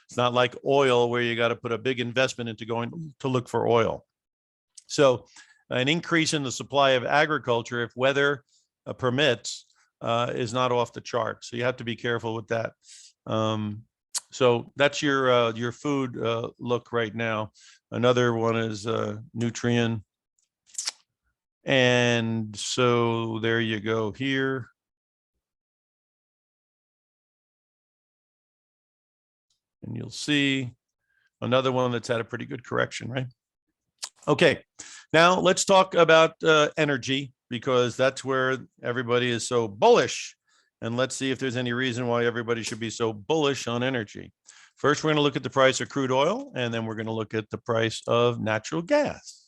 It's not like oil where you got to put a big investment into going to look for oil. So an increase in the supply of agriculture, if weather permits, is not off the chart. So you have to be careful with that. So that's your food look right now. Another one is Nutrien. And so there you go here. And you'll see another one that's had a pretty good correction, right? Okay, now let's talk about energy, because that's where everybody is so bullish. And let's see if there's any reason why everybody should be so bullish on energy. First, we're going to look at the price of crude oil, and then we're going to look at the price of natural gas.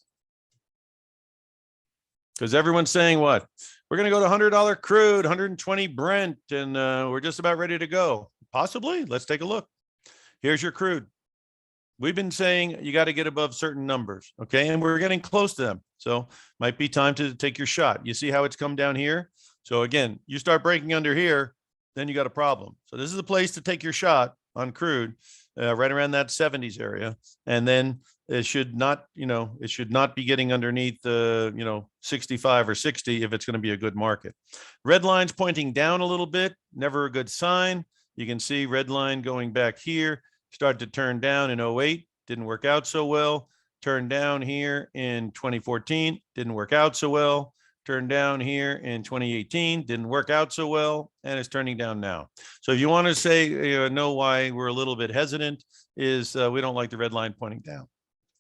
Because everyone's saying what? We're going to go to $100 crude, 120 Brent, and we're just about ready to go. Possibly. Let's take a look. Here's your crude. We've been saying you got to get above certain numbers, okay? And we're getting close to them. So might be time to take your shot. You see how it's come down here? So again, you start breaking under here, then you got a problem. So this is the place to take your shot on crude, right around that 70s area. And then it should not, it should not be getting underneath the, 65 or 60 if it's going to be a good market. Red line's pointing down a little bit, never a good sign. You can see red line going back here. Started to turn down in 08, didn't work out so well. Turned down here in 2014, didn't work out so well. Turned down here in 2018, didn't work out so well, and it's turning down now. So if you want to say, know why we're a little bit hesitant, is we don't like the red line pointing down.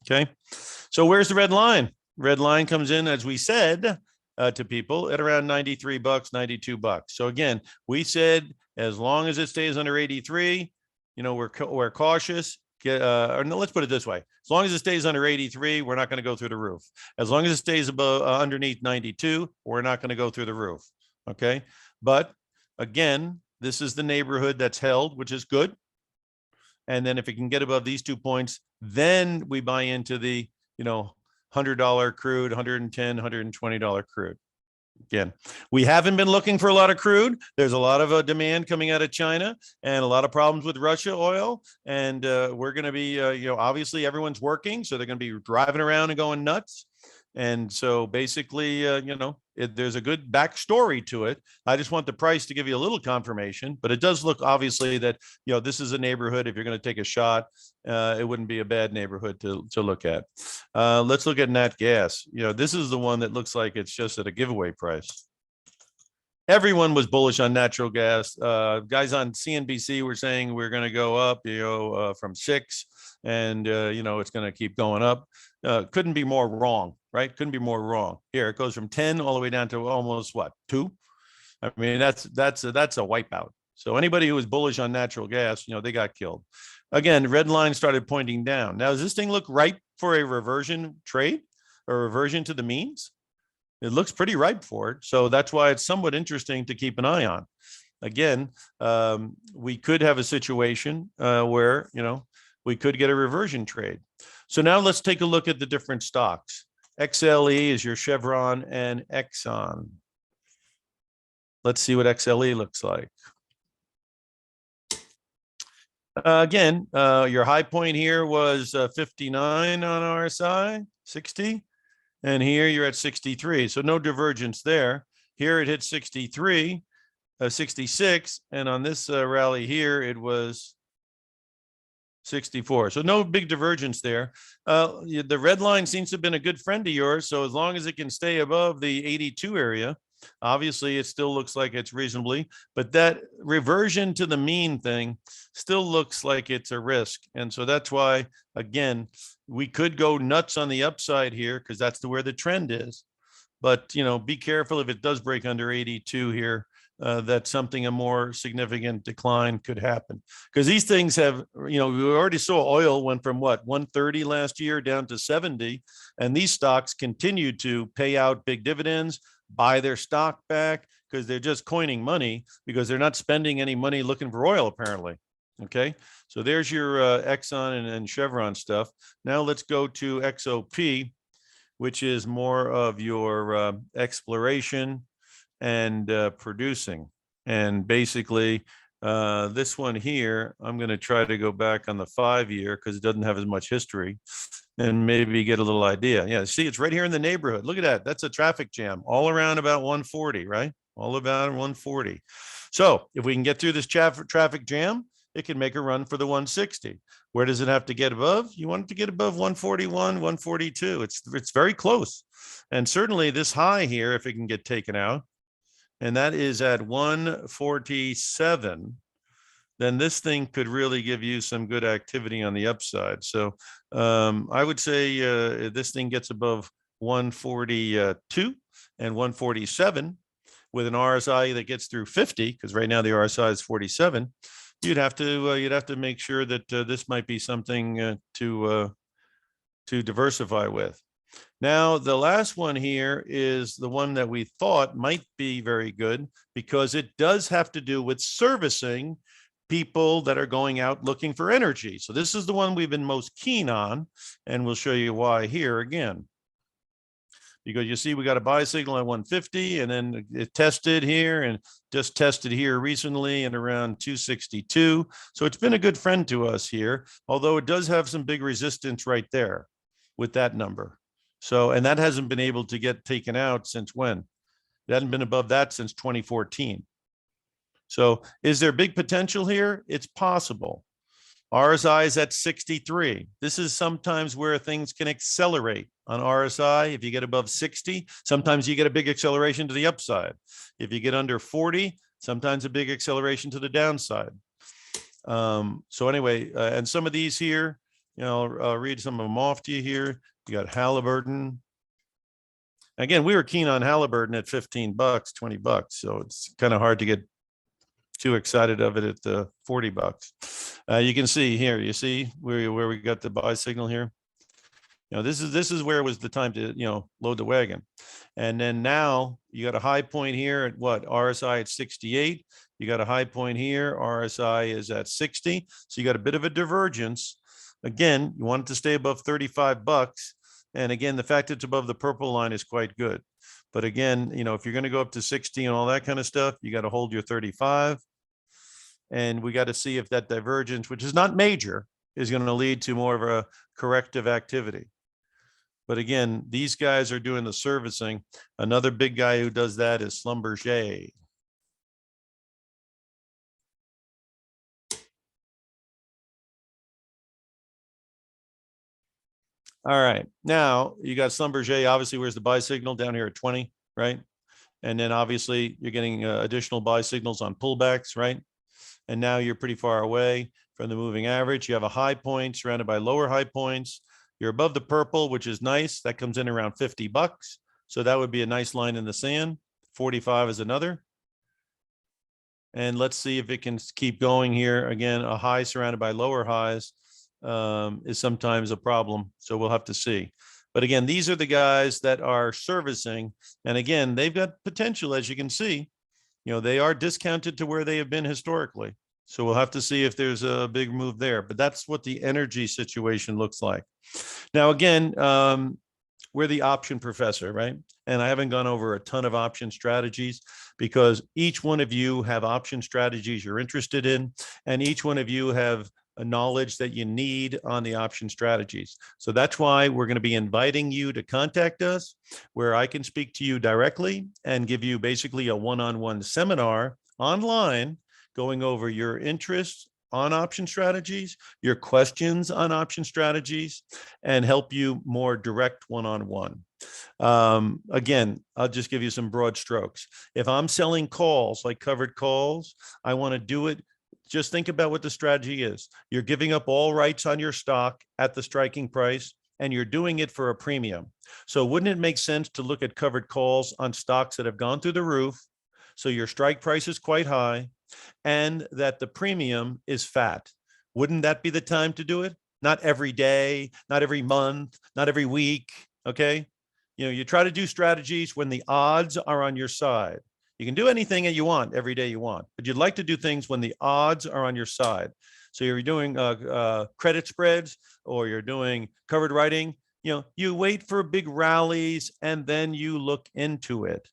Okay, so where's the red line? Red line comes in, as we said, to people at around $93, $92. So again, we said as long as it stays under 83, we're cautious. Or no, let's put it this way. As long as it stays under 83, we're not going to go through the roof. As long as it stays above underneath 92, we're not going to go through the roof. Okay. But again, this is the neighborhood that's held, which is good. And then if it can get above these 2 points, then we buy into the, $100 crude, $110, $120 crude. Again, we haven't been looking for a lot of crude. There's a lot of demand coming out of China and a lot of problems with Russia oil. And we're going to be, obviously everyone's working. So they're going to be driving around and going nuts. And so basically, there's a good backstory to it. I just want the price to give you a little confirmation, but it does look obviously that, this is a neighborhood. If you're going to take a shot, it wouldn't be a bad neighborhood to look at. Let's look at nat gas. This is the one that looks like it's just at a giveaway price. Everyone was bullish on natural gas. Guys on CNBC were saying we're going to go up, from 6 and, it's going to keep going up. Couldn't be more wrong, right? Couldn't be more wrong. Here, it goes from 10 all the way down to almost 2. I mean, that's a wipeout. So anybody who was bullish on natural gas, they got killed. Again, the red line started pointing down. Now, does this thing look ripe for a reversion trade or reversion to the means? It looks pretty ripe for it. So that's why it's somewhat interesting to keep an eye on. Again, we could have a situation where, we could get a reversion trade. So now let's take a look at the different stocks. XLE is your Chevron and Exxon. Let's see what XLE looks like. Again, your high point here was 59 on RSI, 60. And here you're at 63. So no divergence there. Here it hit 63, 66. And on this rally here, it was 64. So no big divergence there. The red line seems to have been a good friend of yours. So as long as it can stay above the 82 area, obviously it still looks like it's reasonably, but that reversion to the mean thing still looks like it's a risk. And so that's why, again, we could go nuts on the upside here because that's where the trend is. But, be careful if it does break under 82 here, that something a more significant decline could happen. Because these things have, we already saw oil went from what, 130 last year down to 70. And these stocks continue to pay out big dividends, buy their stock back because they're just coining money because they're not spending any money looking for oil, apparently. Okay. So there's your Exxon and Chevron stuff. Now let's go to XOP, which is more of your exploration and producing. And basically, this one here, I'm going to try to go back on the 5-year because it doesn't have as much history and maybe get a little idea. Yeah, see, it's right here in the neighborhood. Look at that. That's a traffic jam all around about 140, right? All about 140. So if we can get through this traffic jam, it can make a run for the 160. Where does it have to get above? You want it to get above 141, 142. It's very close. And certainly this high here, if it can get taken out, and that is at 147, then this thing could really give you some good activity on the upside. So I would say this thing gets above 142 and 147 with an RSI that gets through 50, because right now the RSI is 47. You'd have to make sure that this might be something to diversify with. Now, the last one here is the one that we thought might be very good because it does have to do with servicing people that are going out looking for energy. So this is the one we've been most keen on, and we'll show you why here again. Because you see, we got a buy signal at 150, and then it tested here and just tested here recently at around 262. So it's been a good friend to us here, although it does have some big resistance right there with that number. So, and that hasn't been able to get taken out since when? It hadn't been above that since 2014. So is there big potential here? It's possible. RSI is at 63. This is sometimes where things can accelerate on RSI. If you get above 60, sometimes you get a big acceleration to the upside. If you get under 40, sometimes a big acceleration to the downside. So anyway, and some of these here, I'll read some of them off to you here. You got Halliburton. Again, we were keen on Halliburton at $15, $20. So it's kind of hard to get too excited of it at the $40. You can see here, you see where we got the buy signal here. This is where it was the time to, load the wagon. And then now you got a high point here at what? RSI at 68. You got a high point here. RSI is at 60. So you got a bit of a divergence. Again, you want it to stay above $35. And again, the fact it's above the purple line is quite good. But again, if you're going to go up to 60 and all that kind of stuff, you got to hold your 35. And we got to see if that divergence, which is not major, is going to lead to more of a corrective activity. But again, these guys are doing the servicing. Another big guy who does that is Schlumberger. All right. Now you got Schlumberger. Obviously, where's the buy signal? Down here at 20, right? And then obviously you're getting additional buy signals on pullbacks, right? And now you're pretty far away from the moving average. You have a high point surrounded by lower high points. You're above the purple, which is nice. That comes in around $50. So that would be a nice line in the sand. 45 is another. And let's see if it can keep going here. Again, a high surrounded by lower highs is sometimes a problem. So we'll have to see. But again, these are the guys that are servicing. And again, they've got potential, as you can see. They are discounted to where they have been historically. So we'll have to see if there's a big move there. But that's what the energy situation looks like. Now, again, we're the option professor, right? And I haven't gone over a ton of option strategies because each one of you have option strategies you're interested in, and each one of you have a knowledge that you need on the option strategies. So that's why we're going to be inviting you to contact us, where I can speak to you directly and give you basically a one-on-one seminar online going over your interests on option strategies, your questions on option strategies, and help you more direct one-on-one. Again, I'll just give you some broad strokes. If I'm selling calls, like covered calls, I want to do it. Just think about what the strategy is. You're giving up all rights on your stock at the striking price, and you're doing it for a premium. So wouldn't it make sense to look at covered calls on stocks that have gone through the roof, so your strike price is quite high, and that the premium is fat? Wouldn't that be the time to do it? Not every day, not every month, not every week, okay? You try to do strategies when the odds are on your side. You can do anything that you want every day you want, but you'd like to do things when the odds are on your side. So you're doing credit spreads, or you're doing covered writing, you wait for big rallies and then you look into it.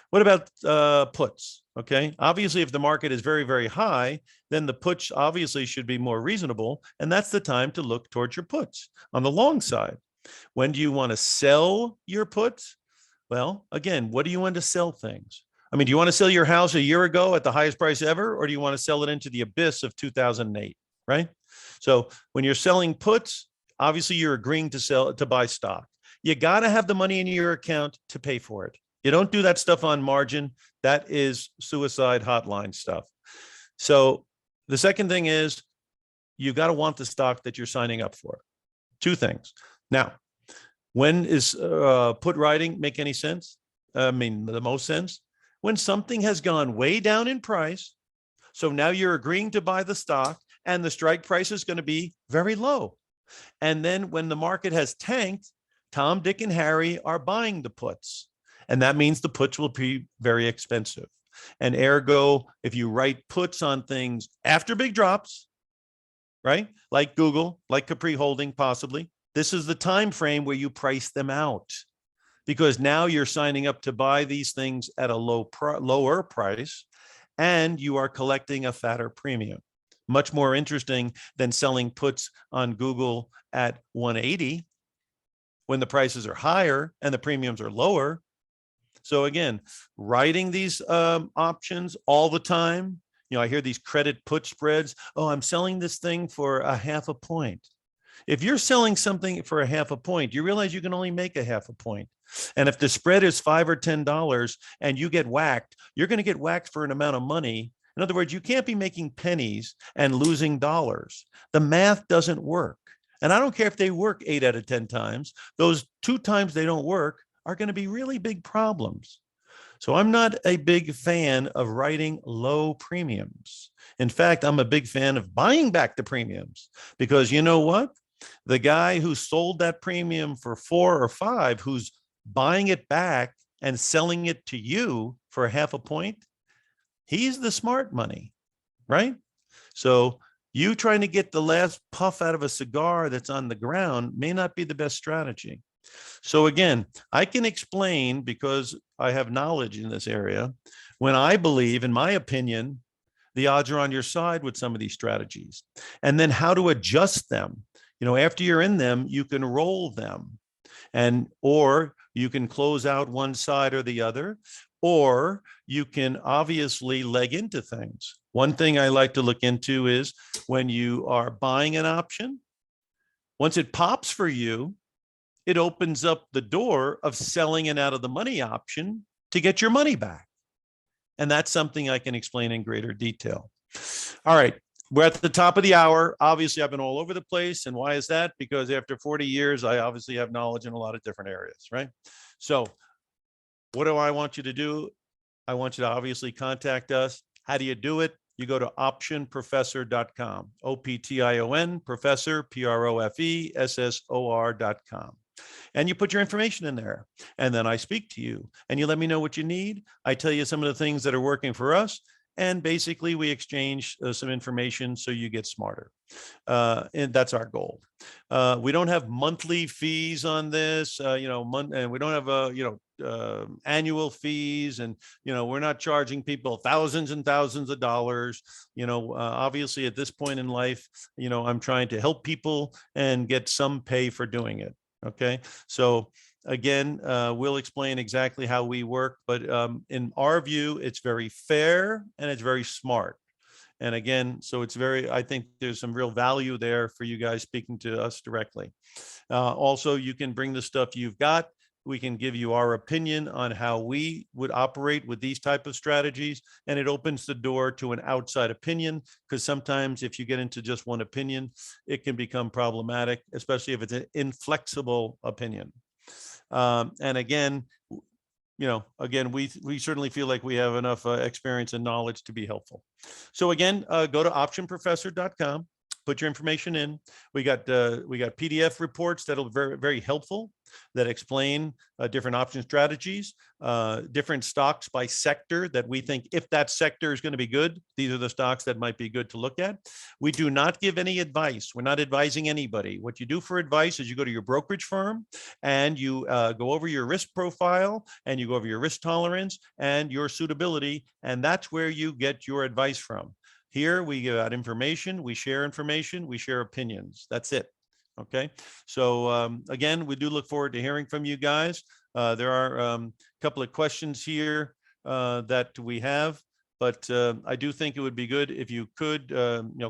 What about puts? Okay, obviously, if the market is very, very high, then the puts obviously should be more reasonable, and that's the time to look towards your puts on the long side. When do you want to sell your puts? Well, again, what do you want to sell things? I mean, do you want to sell your house a year ago at the highest price ever, or do you want to sell it into the abyss of 2008, right? So when you're selling puts, obviously you're agreeing to buy stock. You got to have the money in your account to pay for it. You don't do that stuff on margin. That is suicide hotline stuff. So the second thing is you got to want the stock that you're signing up for. Two things. Now, when is put writing make any sense? I mean, the most sense when something has gone way down in price. So now you're agreeing to buy the stock and the strike price is going to be very low. And then when the market has tanked, Tom, Dick, and Harry are buying the puts. And that means the puts will be very expensive. And ergo, if you write puts on things after big drops, right? Like Google, like Capri Holding, possibly, this is the time frame where you price them out, because now you're signing up to buy these things at a lower price, and you are collecting a fatter premium. Much more interesting than selling puts on Google at 180 when the prices are higher and the premiums are lower. So again, writing these options all the time. I hear these credit put spreads. Oh, I'm selling this thing for a half a point. If you're selling something for a half a point, you realize you can only make a half a point. And if the spread is $5 or $10 and you get whacked, you're going to get whacked for an amount of money. In other words, you can't be making pennies and losing dollars. The math doesn't work. And I don't care if they work 8 out of 10 times. Those 2 times they don't work are going to be really big problems. So I'm not a big fan of writing low premiums. In fact, I'm a big fan of buying back the premiums, because you know what? The guy who sold that premium for 4 or 5, who's buying it back and selling it to you for half a point, he's the smart money, right? So you trying to get the last puff out of a cigar that's on the ground may not be the best strategy. So again, I can explain, because I have knowledge in this area, when I believe, in my opinion, the odds are on your side with some of these strategies, and then how to adjust them. After you're in them, you can roll them, or you can close out one side or the other, or you can obviously leg into things. One thing I like to look into is when you are buying an option, once it pops for you, it opens up the door of selling an out of the money option to get your money back. And that's something I can explain in greater detail. All right. We're at the top of the hour. Obviously, I've been all over the place. And why is that? Because after 40 years, I obviously have knowledge in a lot of different areas, right? So what do I want you to do? I want you to obviously contact us. How do you do it? You go to optionprofessor.com, OPTION, professor, PROFESSOR.com. And you put your information in there. And then I speak to you and you let me know what you need. I tell you some of the things that are working for us. And basically, we exchange some information so you get smarter. And that's our goal. We don't have monthly fees on this, and we don't have, annual fees. And, we're not charging people thousands and thousands of dollars. Obviously, at this point in life, I'm trying to help people and get some pay for doing it. Okay. So again, we'll explain exactly how we work, but in our view, it's very fair and it's very smart. And again, so I think there's some real value there for you guys speaking to us directly. Also, you can bring the stuff you've got. We can give you our opinion on how we would operate with these type of strategies. And it opens the door to an outside opinion, because sometimes if you get into just one opinion, it can become problematic, especially if it's an inflexible opinion. And again, we certainly feel like we have enough experience and knowledge to be helpful. So again, go to optionprofessor.com, put your information in. We got PDF reports that'll be very, very helpful, that explain different option strategies, different stocks by sector that we think, if that sector is going to be good, these are the stocks that might be good to look at. We do not give any advice. We're not advising anybody. What you do for advice is you go to your brokerage firm and you go over your risk profile, and you go over your risk tolerance and your suitability, and that's where you get your advice from. Here we give out information, we share opinions. That's it. Okay. So again, we do look forward to hearing from you guys. There are a couple of questions here that we have, but I do think it would be good if you could,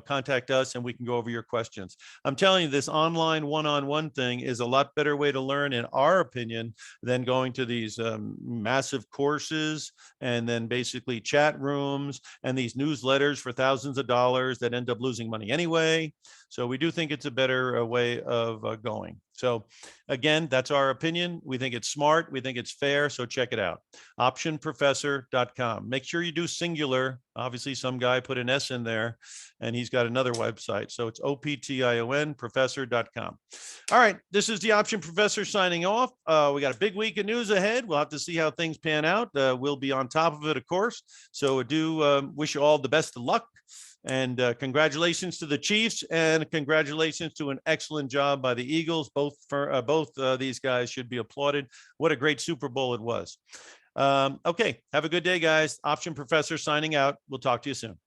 contact us and we can go over your questions. I'm telling you, this online one-on-one thing is a lot better way to learn, in our opinion, than going to these massive courses and then basically chat rooms and these newsletters for thousands of dollars that end up losing money anyway. So we do think it's a better way of going. So again, that's our opinion. We think it's smart. We think it's fair. So check it out. Optionprofessor.com. Make sure you do singular. Obviously, some guy put an S in there and he's got another website. So it's OPTION professor.com. All right. This is the Option Professor signing off. We got a big week of news ahead. We'll have to see how things pan out. We'll be on top of it, of course. So I do wish you all the best of luck. And congratulations to the Chiefs, and congratulations to an excellent job by the Eagles. Both these guys should be applauded. What a great Super Bowl it was. Okay, have a good day, guys. Option Professor signing out. We'll talk to you soon.